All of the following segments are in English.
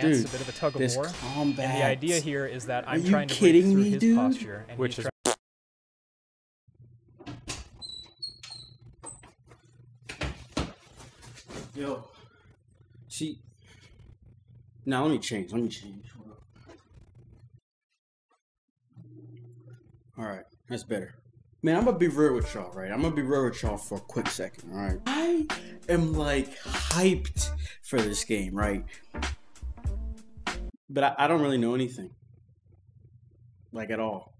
Dude, a bit of a tug of this war. combat. And the idea here is that I'm you trying to break kidding through me, his dude? posture, and Which he's is Yo. See. Now let me change. Alright, that's better. Man, I'm gonna be real with y'all, right? I'm gonna be real with y'all for a quick second, alright? I am like hyped for this game, right? But I don't really know anything. Like at all.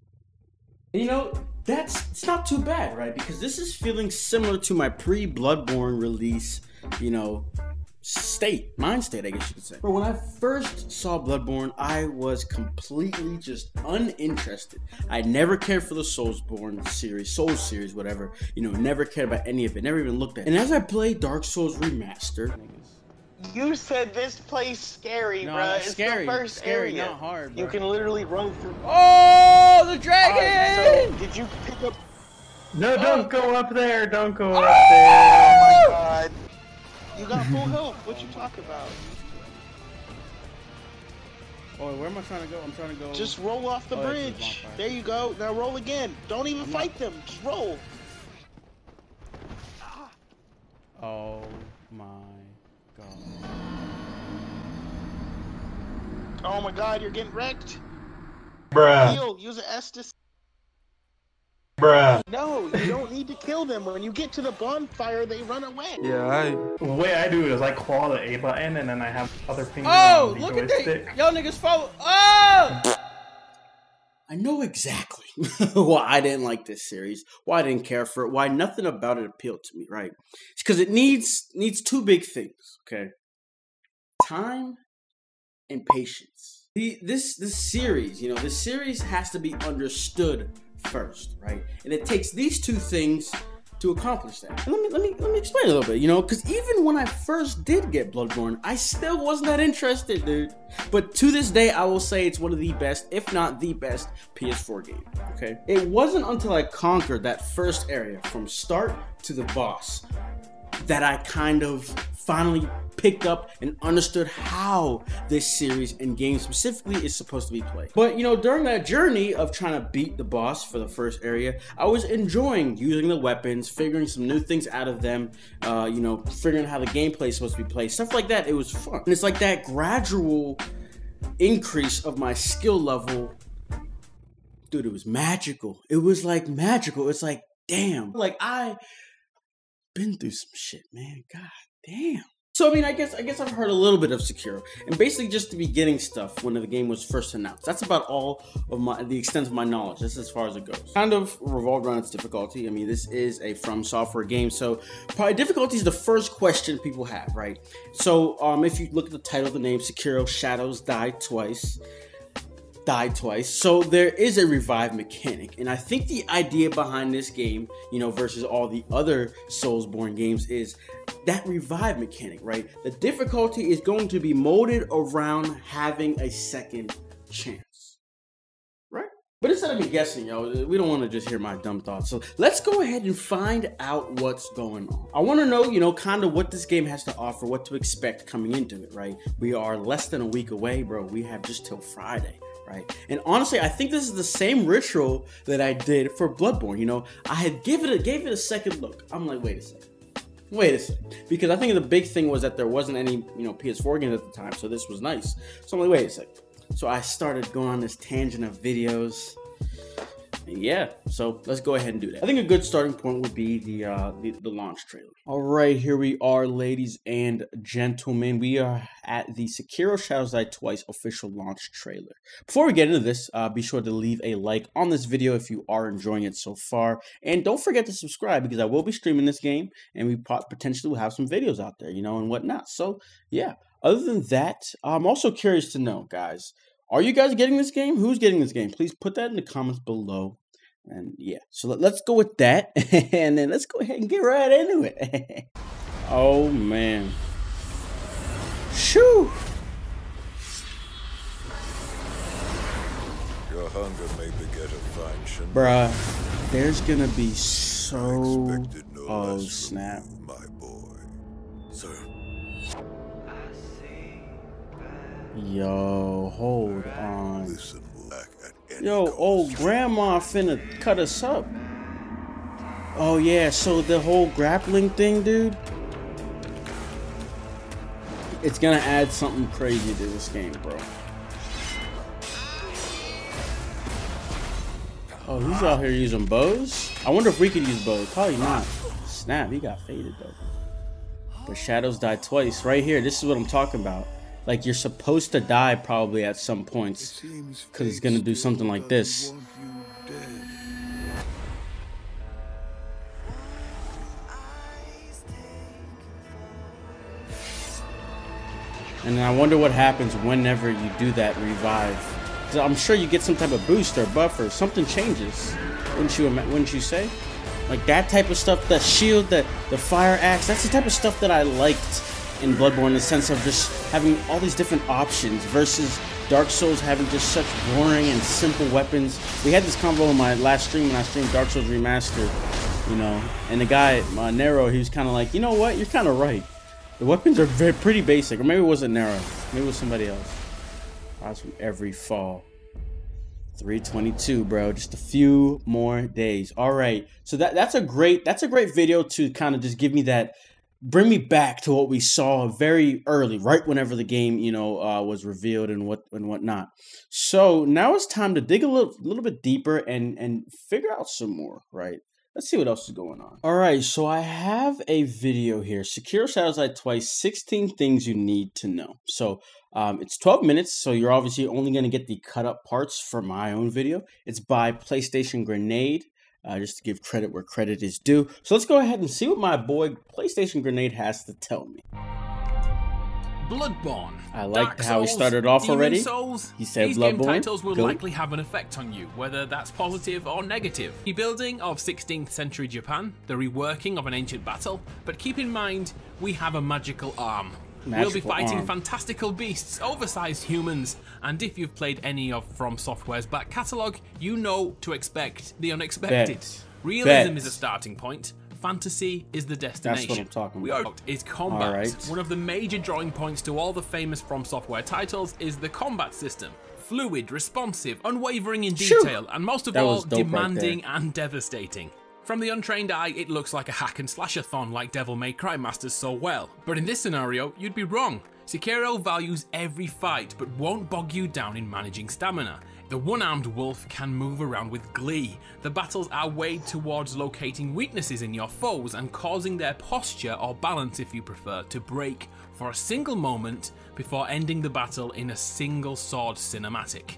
And you know, it's not too bad, right? Because this is feeling similar to my pre-Bloodborne release, you know, mind state, I guess you could say. But when I first saw Bloodborne, I was completely just uninterested. I never cared for the Souls series, whatever. You know, never cared about any of it, never even looked at it. And as I played Dark Souls Remastered, you said this place scary, no, bro. It's scary, the first scary, area. not hard, bro. You can literally run through. Oh, the dragon! So, did you pick up? No, don't go up there. Don't go up Oh there. my god. You got full health. What you talking about? Oh, where am I trying to go? I'm trying to go. Just roll off the bridge. There you go. Now roll again. Don't even fight them. Just roll. Oh my god. Oh my god, you're getting wrecked. Bruh. Heal. Use an S to. Bruh. No, you don't need to kill them. When you get to the bonfire, they run away. Yeah, the way I do it is I claw the A button and then I have other fingers Oh, on the look at joystick. that! Y'all niggas follow. Oh! I know exactly why I didn't like this series, why I didn't care for it, why nothing about it appealed to me, right? It's because it needs two big things, okay? Time and patience. This series, you know, this series has to be understood first, right? And it takes these two things to accomplish that. And let me explain a little bit, you know, because even when I first did get Bloodborne, I still wasn't that interested, dude. But to this day, I will say it's one of the best, if not the best, PS4 game, okay? It wasn't until I conquered that first area from start to the boss that I kind of finally picked up and understood how this series and game specifically is supposed to be played. But you know, during that journey of trying to beat the boss for the first area, I was enjoying using the weapons, figuring some new things out of them, you know, figuring out how the gameplay is supposed to be played, stuff like that. It was fun. And it's like that gradual increase of my skill level. Dude, it was magical. It was like magical. It's like, damn. Like, I been through some shit, man. God damn. So I mean, I guess I've heard a little bit of Sekiro, and basically just the beginning stuff when the game was first announced. That's about all of the extent of my knowledge. That's as far as it goes. Kind of revolved around its difficulty. I mean, this is a From Software game, so probably difficulty is the first question people have, right? So if you look at the title of the name, Sekiro: Shadows Die Twice. So there is a revive mechanic, and I think the idea behind this game, you know, versus all the other Soulsborne games is that revive mechanic, right? The difficulty is going to be molded around having a second chance, right? But instead of me guessing, yo, we don't want to just hear my dumb thoughts. So let's go ahead and find out what's going on. I want to know, you know, kind of what this game has to offer, what to expect coming into it, right? We are less than a week away, bro. We have just till Friday. Right. And honestly, I think this is the same ritual that I did for Bloodborne. You know, I had gave it a second look. I'm like, wait a second. Because I think the big thing was that there wasn't any, you know, PS4 games at the time. So this was nice. So I'm like, wait a second. So I started going on this tangent of videos. Yeah, so let's go ahead and do that. I think a good starting point would be the launch trailer. All right, here we are, ladies and gentlemen. We are at the Sekiro: Shadows Die Twice official launch trailer. Before we get into this, be sure to leave a like on this video if you are enjoying it so far. And don't forget to subscribe, because I will be streaming this game, and we potentially will have some videos out there, you know, and whatnot. So, yeah, other than that, I'm also curious to know, guys, are you guys getting this game? Who's getting this game? Please put that in the comments below. And yeah, so let's go with that. And then let's go ahead and get right into it. Oh, man. Shoo! Your hunger may beget a fine shin. Bruh, there's gonna be so... No oh, less snap. from you, my boy. Sir. Yo, hold on. Listen, back at any Yo, cost. old grandma finna cut us up. Oh yeah, so the whole grappling thing, dude, it's gonna add something crazy to this game, bro. Oh, he's out here using bows? I wonder if we could use bows. Probably not. Snap, he got faded though. But shadows die twice. Right here, this is what I'm talking about. Like, you're supposed to die probably at some points, because he's gonna do something like this. And then I wonder what happens whenever you do that revive. So I'm sure you get some type of boost or buff or something changes. Wouldn't you say? Like that type of stuff, the shield, the fire axe, that's the type of stuff that I liked in Bloodborne, in the sense of just having all these different options versus Dark Souls having just such boring and simple weapons. We had this combo in my last stream when I streamed Dark Souls Remastered, you know, and the guy, Nero, he was kind of like, you know what, you're kind of right. The weapons are pretty basic, or maybe it wasn't Nero, maybe it was somebody else. Odds from every fall. 322, bro. Just a few more days. All right. So that's a great video to kind of just give me that, bring me back to what we saw very early, right whenever the game, you know, was revealed and whatnot. So now it's time to dig a little bit deeper and figure out some more, right? Let's see what else is going on. All right, so I have a video here. Sekiro Shadows Die Twice, 16 things you need to know. So it's 12 minutes, so you're obviously only going to get the cut up parts for my own video. It's by PlayStation Grenade, just to give credit where credit is due. So let's go ahead and see what my boy PlayStation Grenade has to tell me. Bloodborne. I liked how he started off already. Souls, he said these Bloodborne. Game titles will likely have an effect on you, whether that's positive or negative. The rebuilding of 16th century Japan, the reworking of an ancient battle, but keep in mind, we have a magical arm. We'll be fighting fantastical beasts, oversized humans, and if you've played any of From Software's back catalogue, you know to expect the unexpected. Realism is a starting point. Fantasy is the destination. That's what I'm talking about. Is combat. One of the major drawing points to all the famous From Software titles is the combat system. Fluid, responsive, unwavering in detail, and most of all, demanding and devastating. From the untrained eye, it looks like a hack and slash-a-thon like Devil May Cry masters so well. But in this scenario, you'd be wrong. Sekiro values every fight, but won't bog you down in managing stamina. The one-armed wolf can move around with glee. The battles are weighed towards locating weaknesses in your foes and causing their posture, or balance if you prefer, to break for a single moment before ending the battle in a single sword cinematic.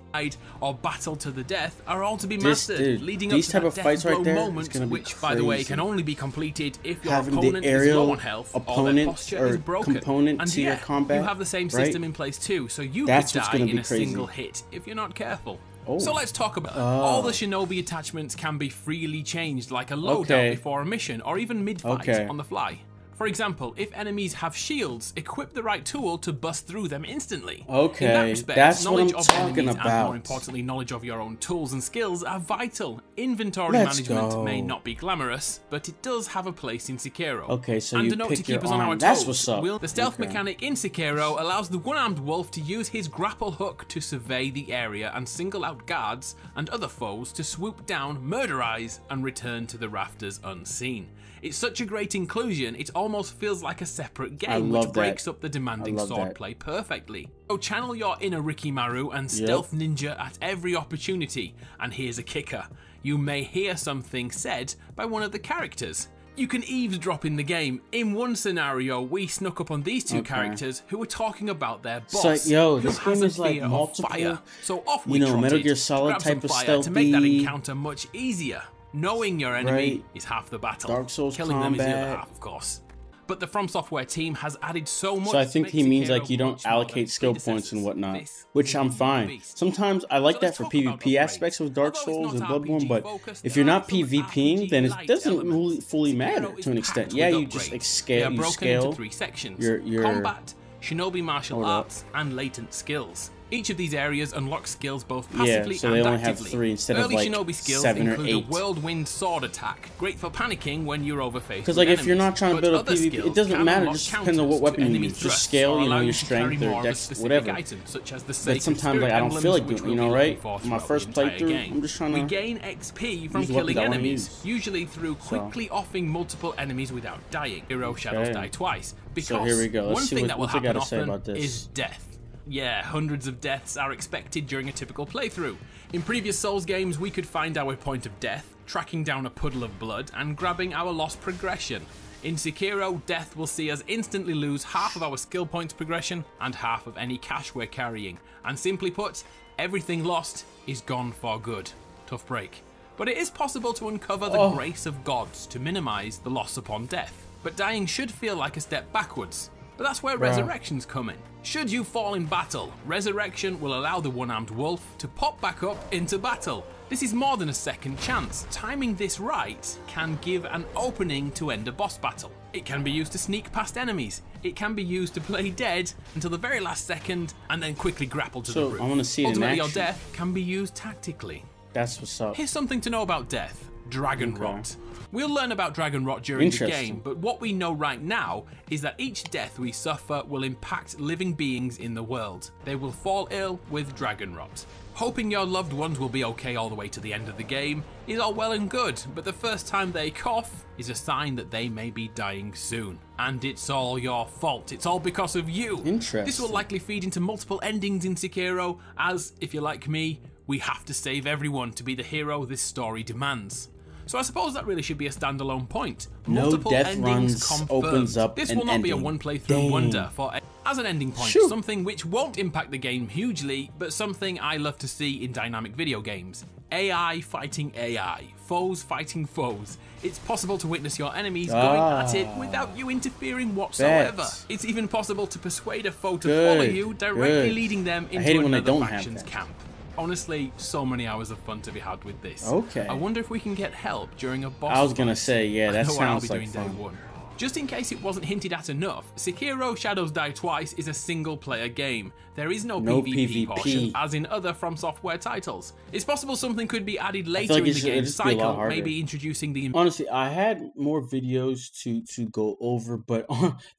Or battle to the death are all to be mastered, leading up to that death blow moment, which, by the way, can only be completed if your opponent is low on health or their posture is broken. And yeah, you have the same system in place too, so you could die in a single hit if you're not careful. So let's talk about it. All the shinobi attachments can be freely changed, like a loadout before a mission, or even mid-fight on the fly. For example, if enemies have shields, equip the right tool to bust through them instantly. In that respect, that's knowledge what I'm talking about. And more importantly, knowledge of your own tools and skills are vital. Inventory management may not be glamorous, but it does have a place in Sekiro. So and you a note pick to keep your us on arm. our That's toes. what's up. The stealth mechanic in Sekiro allows the one-armed wolf to use his grapple hook to survey the area and single out guards and other foes to swoop down, murderize, and return to the rafters unseen. It's such a great inclusion, it almost feels like a separate game, which breaks up the demanding swordplay perfectly. So channel your inner Rikimaru and stealth ninja at every opportunity, and here's a kicker. You may hear something said by one of the characters. You can eavesdrop in the game. In one scenario, we snuck up on these two characters who were talking about their boss. It's like, yo, this game is like multiple, so off we Metal Gear Solid type of stealthy, to make that encounter much easier. Knowing your enemy is half the battle. Dark Souls Killing combat. them is the other half, of course. But the From Software team has added so much. So I think he means like you don't allocate skill points and whatnot, which I'm fine. Sometimes I like that for PvP aspects of Dark Souls and Bloodborne, but if you're not PvPing, then it doesn't really fully matter to an extent. Yeah, you just scale your combat, shinobi martial arts, and latent skills. Each of these areas unlocks skills both passively so and they only actively. have 3 instead Early of like shinobi skills 7 or include 8. a whirlwind sword attack, great for panicking when you're overfaced. Because like if you're not trying to build a PvP, it doesn't matter. It just depends on what weapon you use. Just scale, you know, your strength or dex, whatever. But sometimes like I don't feel like doing, you know, right? My first playthrough, I'm just trying to. We gain XP from killing enemies, usually through quickly offing multiple enemies without dying. Hero shadows die twice because here we go. one thing that will happen often is death. Yeah, hundreds of deaths are expected during a typical playthrough. In previous Souls games, we could find our point of death, tracking down a puddle of blood, and grabbing our lost progression. In Sekiro, death will see us instantly lose half of our skill points progression and half of any cash we're carrying. And simply put, everything lost is gone for good. Tough break. But it is possible to uncover the grace of gods to minimize the loss upon death. But dying should feel like a step backwards. But that's where resurrections come in. Should you fall in battle, resurrection will allow the one-armed wolf to pop back up into battle. This is more than a second chance. Timing this right can give an opening to end a boss battle. It can be used to sneak past enemies. It can be used to play dead until the very last second and then quickly grapple to the roof. I want to see it in Ultimately, action. your death can be used tactically. That's what's up. Here's something to know about death. DRAGONROT. We'll learn about DRAGONROT during the game, but what we know right now is that each death we suffer will impact living beings in the world. They will fall ill with DRAGONROT. Hoping your loved ones will be okay all the way to the end of the game is all well and good, but the first time they cough is a sign that they may be dying soon. And it's all your fault. It's all because of you. Interesting. This will likely feed into multiple endings in Sekiro, as, if you're like me, we have to save everyone to be the hero this story demands. So I suppose that really should be a standalone point. Multiple death endings runs confirmed. opens up This an will not be a ending. one playthrough wonder for as an ending point, Shoot. something which won't impact the game hugely, but something I love to see in dynamic video games. AI fighting AI, foes fighting foes. It's possible to witness your enemies going at it without you interfering whatsoever. It's even possible to persuade a foe to follow you, directly leading them into another faction's camp. Honestly, so many hours of fun to be had with this. Okay. I wonder if we can get help during a boss I was gonna fight. say, yeah, that I know what I'll sounds be like doing fun. day one. Just in case it wasn't hinted at enough, Sekiro Shadows Die Twice is a single-player game. There is no PvP portion, as in other From Software titles. It's possible something could be added later in the game's cycle, maybe introducing the... Honestly, I had more videos to go over, but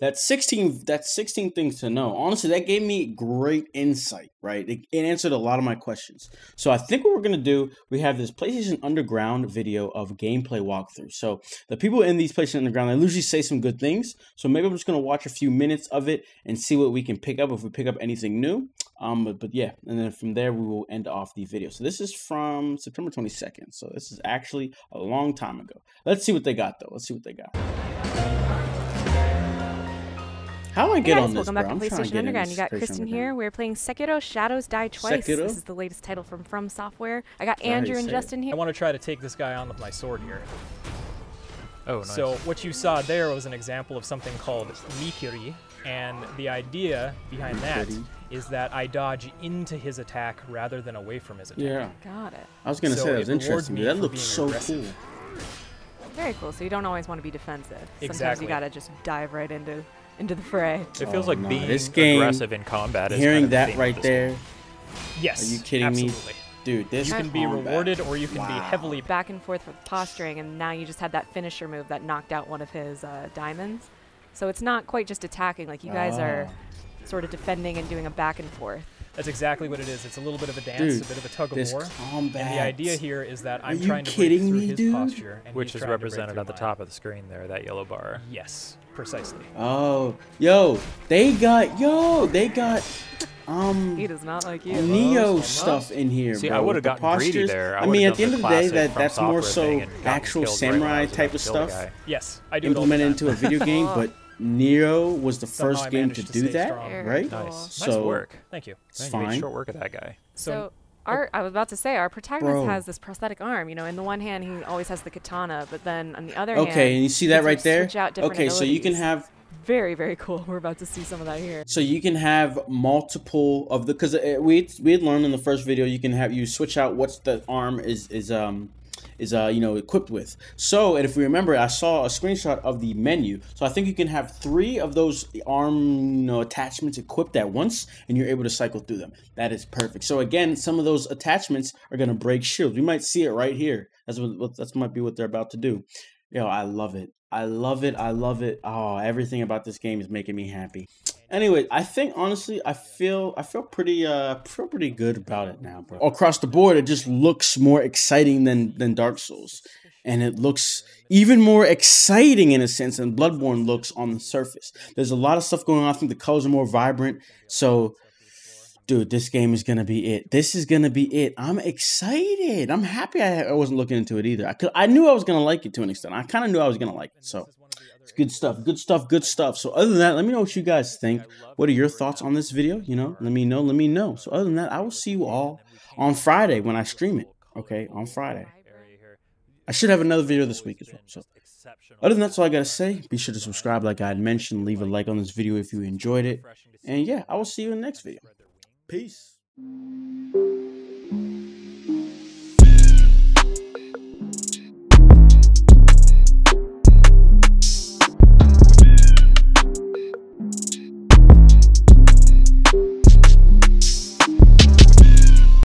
that's 16 things to know. Honestly, that gave me great insight, right? It answered a lot of my questions. So I think what we're going to do, we have this PlayStation Underground video of gameplay walkthrough. So the people in these PlayStation Underground, they usually say some good things. So maybe I'm just going to watch a few minutes of it and see what we can pick up, if we pick up anything new. But yeah, and then from there we will end off the video. So this is from September 22nd. So this is actually a long time ago. Let's see what they got though. Let's see what they got. How do I get on this, welcome back to PlayStation Underground. You got Kristen here. We're playing Sekiro Shadows Die Twice. Sekiro? This is the latest title from Software. I got Andrew and Justin here. I want to try to take this guy on with my sword here. Oh, nice. So what you saw there was an example of something called Mikiri, and the idea behind that is that I dodge into his attack rather than away from his attack. Yeah. Got it. I was going to say that was interesting. That looks so cool. Very cool. So you don't always want to be defensive. Sometimes Exactly. you got to just dive right into the fray. It feels like being this game, aggressive in combat is hearing kind of that right there. Yes. Are you kidding absolutely. me? Dude, this You can be combat. rewarded or you can be heavily... Back and forth with posturing, and now you just had that finisher move that knocked out one of his diamonds. So it's not quite just attacking. Like, you guys are sort of defending and doing a back and forth. That's exactly what it is. It's a little bit of a dance, Dude, a bit of a tug of this war. combat. And the idea here is that I'm you trying to break kidding through me, his dude? posture. And Which he's is trying to break represented through at the mine. top of the screen there, that yellow bar. Yes, precisely. Oh, yo, they got He does not like you. Neo stuff in here, See, bro. I would have The gotten greedy postures. there. I mean, would've at the end done of the day, classic From that's more Software thing so and gotten actual killed right when I samurai was about type to of kill the stuff guy. Yes, I do it all the implemented time. into a video game, but Neo was the Somehow first I game managed to to do stay that, strong. Very right? cool. Nice. So, Nice work. Thank you. It's You made fine. short work of that guy. So I was about to say, our protagonist Bro. has this prosthetic arm. You know, in the one hand, he always has the katana, but then on the other hand... Okay, and you see that he right can there? switch out different Okay, so you can abilities. have... Very, very cool. We're about to see some of that here. So you can have multiple of the, because we had learned in the first video, you switch out what's the arm is is equipped with. So, and if we remember, I saw a screenshot of the menu. So I think you can have 3 of those arm attachments equipped at once, and you're able to cycle through them. That is perfect. So again, some of those attachments are gonna break shields. We might see it right here. That might be what they're about to do. Yo, I love it. I love it. I love it. Oh, everything about this game is making me happy. Anyway, I think honestly, I feel pretty good about it now, bro. Across the board, it just looks more exciting than Dark Souls, and it looks even more exciting in a sense than Bloodborne looks on the surface. There's a lot of stuff going on. I think the colors are more vibrant. So, dude, this game is gonna be it. This is gonna be it. I'm excited. I'm happy I wasn't looking into it either. I knew I was gonna like it to an extent. I kind of knew I was gonna like it. So. It's good stuff, good stuff, good stuff. So other than that, let me know what you guys think. What are your thoughts on this video? Let me know. So other than that, I will see you all on Friday when I stream it. Okay, on Friday. I should have another video this week as well. So other than that, that's all I gotta say. Be sure to subscribe like I had mentioned. Leave a like on this video if you enjoyed it. And yeah, I will see you in the next video. Peace.